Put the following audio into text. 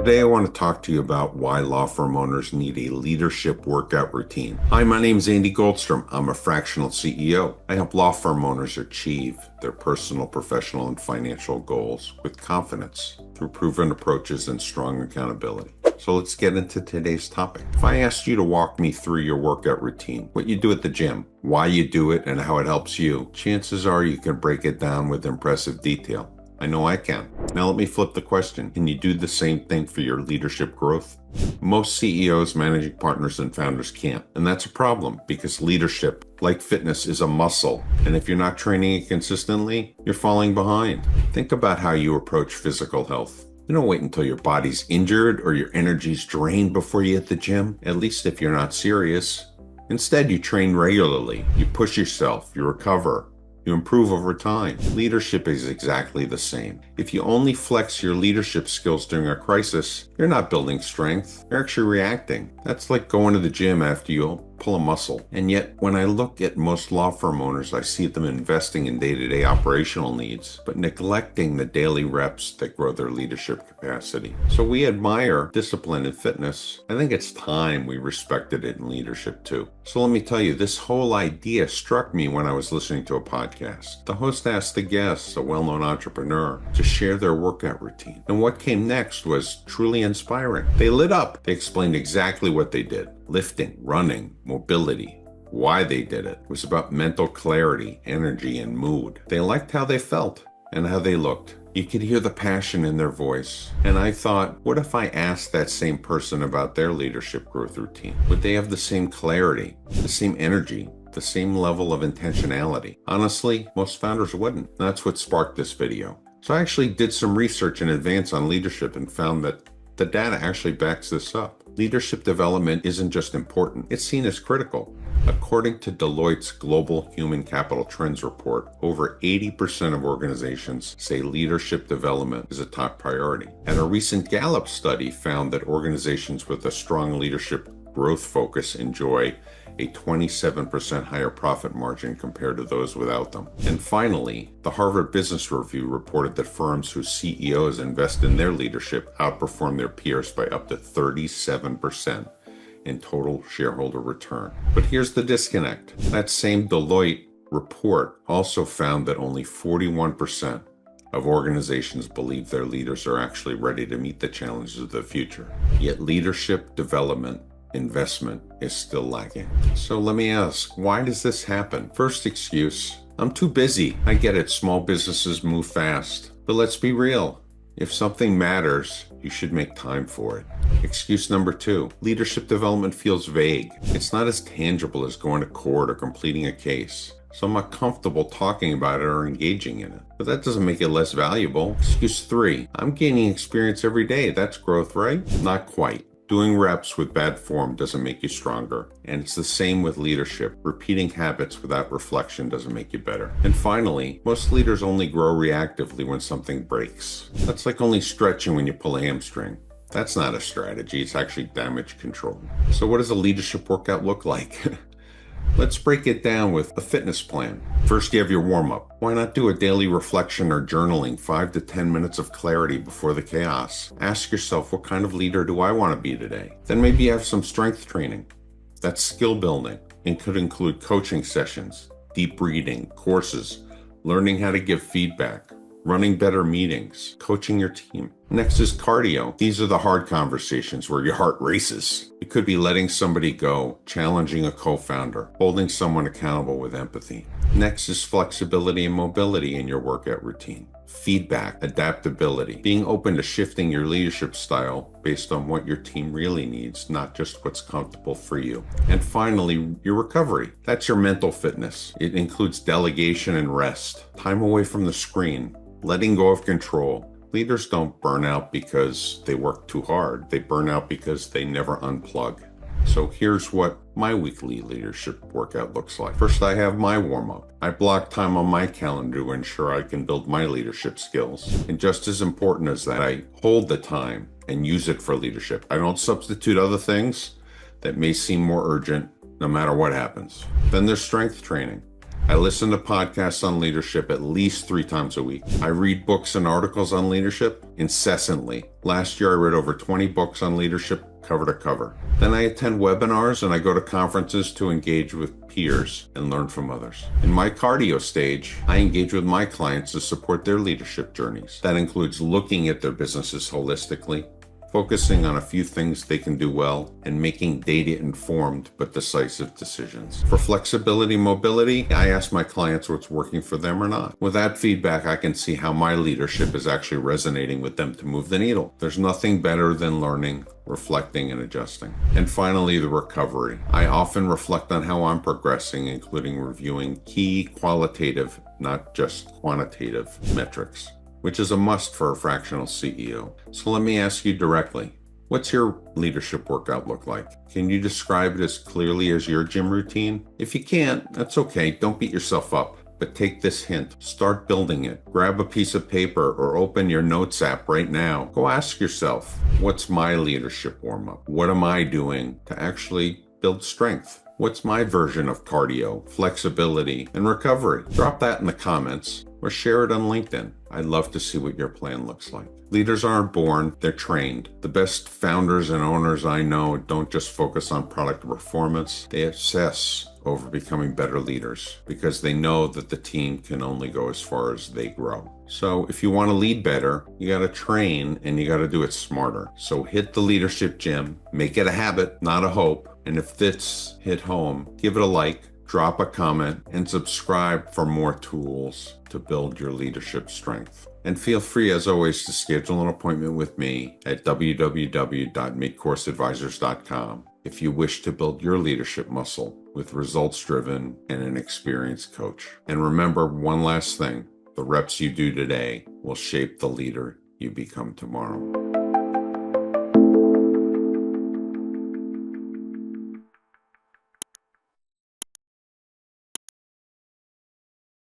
Today, I want to talk to you about why law firm owners need a leadership workout routine. Hi, my name is Andy Goldstrom. I'm a fractional CEO. I help law firm owners achieve their personal, professional, and financial goals with confidence through proven approaches and strong accountability. So let's get into today's topic. If I asked you to walk me through your workout routine, what you do at the gym, why you do it, and how it helps you, chances are you can break it down with impressive detail. I know I can. Now let me flip the question. Can you do the same thing for your leadership growth? Most CEOs, managing partners, and founders can't. And that's a problem because leadership, like fitness, is a muscle. And if you're not training it consistently, you're falling behind. Think about how you approach physical health. You don't wait until your body's injured or your energy's drained before you hit the gym, at least if you're not serious. Instead, you train regularly. You push yourself. You recover. You improve over time. Leadership is exactly the same. If you only flex your leadership skills during a crisis, you're not building strength. You're actually reacting. That's like going to the gym after you pull a muscle. And yet, when I look at most law firm owners, I see them investing in day-to-day operational needs, but neglecting the daily reps that grow their leadership capacity. So we admire discipline and fitness. I think it's time we respected it in leadership too. So let me tell you, this whole idea struck me when I was listening to a podcast. The host asked the guests, a well-known entrepreneur, to share their workout routine. And what came next was truly inspiring. They lit up. They explained exactly what they did. Lifting, running, mobility, why they did it. It was about mental clarity, energy, and mood. They liked how they felt and how they looked. You could hear the passion in their voice. And I thought, what if I asked that same person about their leadership growth routine? Would they have the same clarity, the same energy, the same level of intentionality? Honestly, most founders wouldn't. That's what sparked this video. So I actually did some research in advance on leadership and found that the data actually backs this up. Leadership development isn't just important, it's seen as critical. According to Deloitte's Global Human Capital Trends report, over 80% of organizations say leadership development is a top priority. And a recent Gallup study found that organizations with a strong leadership growth focus enjoy a 27% higher profit margin compared to those without them. And finally, the Harvard Business Review reported that firms whose CEOs invest in their leadership outperform their peers by up to 37% in total shareholder return. But here's the disconnect. That same Deloitte report also found that only 41% of organizations believe their leaders are actually ready to meet the challenges of the future. Yet leadership development investment is still lacking. So let me ask, why does this happen? First excuse, I'm too busy. I get it, small businesses move fast. But let's be real. If something matters, you should make time for it. Excuse number two, leadership development feels vague. It's not as tangible as going to court or completing a case. So I'm not comfortable talking about it or engaging in it. But that doesn't make it less valuable. Excuse three, I'm gaining experience every day. That's growth, right? Not quite. Doing reps with bad form doesn't make you stronger. And it's the same with leadership. Repeating habits without reflection doesn't make you better. And finally, most leaders only grow reactively when something breaks. That's like only stretching when you pull a hamstring. That's not a strategy, it's actually damage control. So what does a leadership workout look like? Let's break it down with a fitness plan. First, you have your warm-up. Why not do a daily reflection or journaling, 5 to 10 minutes of clarity before the chaos? Ask yourself, what kind of leader do I want to be today? Then maybe you have some strength training. That's skill building and could include coaching sessions, deep reading, courses, learning how to give feedback, running better meetings, coaching your team. Next is cardio. These are the hard conversations where your heart races. It could be letting somebody go, challenging a co-founder, holding someone accountable with empathy. Next is flexibility and mobility in your workout routine. Feedback, adaptability, being open to shifting your leadership style based on what your team really needs, not just what's comfortable for you. And finally, your recovery. That's your mental fitness. It includes delegation and rest, time away from the screen, letting go of control. Leaders don't burn out because they work too hard. They burn out because they never unplug. So here's what my weekly leadership workout looks like. First, I have my warm-up. I block time on my calendar to ensure I can build my leadership skills. And just as important as that, I hold the time and use it for leadership. I don't substitute other things that may seem more urgent no matter what happens. Then there's strength training. I listen to podcasts on leadership at least 3 times a week. I read books and articles on leadership incessantly. Last year, I read over 20 books on leadership cover to cover. Then I attend webinars and I go to conferences to engage with peers and learn from others. In my cardio stage, I engage with my clients to support their leadership journeys. That includes looking at their businesses holistically, focusing on a few things they can do well, and making data-informed but decisive decisions. For flexibility mobility, I ask my clients what's working for them or not. With that feedback, I can see how my leadership is actually resonating with them to move the needle. There's nothing better than learning, reflecting, and adjusting. And finally, the recovery. I often reflect on how I'm progressing, including reviewing key qualitative, not just quantitative metrics, which is a must for a fractional CEO. So let me ask you directly, what's your leadership workout look like? Can you describe it as clearly as your gym routine? If you can't, that's okay. Don't beat yourself up. But take this hint. Start building it. Grab a piece of paper or open your notes app right now. Go ask yourself, what's my leadership warm-up? What am I doing to actually build strength? What's my version of cardio, flexibility, and recovery? Drop that in the comments or share it on LinkedIn. I'd love to see what your plan looks like. Leaders aren't born, they're trained. The best founders and owners I know don't just focus on product performance, they obsess over becoming better leaders because they know that the team can only go as far as they grow. So if you want to lead better, you got to train and you got to do it smarter. So hit the leadership gym, make it a habit, not a hope. And if this hit home, give it a like, drop a comment, and subscribe for more tools to build your leadership strength. And feel free, as always, to schedule an appointment with me at www.midcourseadvisors.com if you wish to build your leadership muscle with results-driven and an experienced coach. And remember one last thing, the reps you do today will shape the leader you become tomorrow.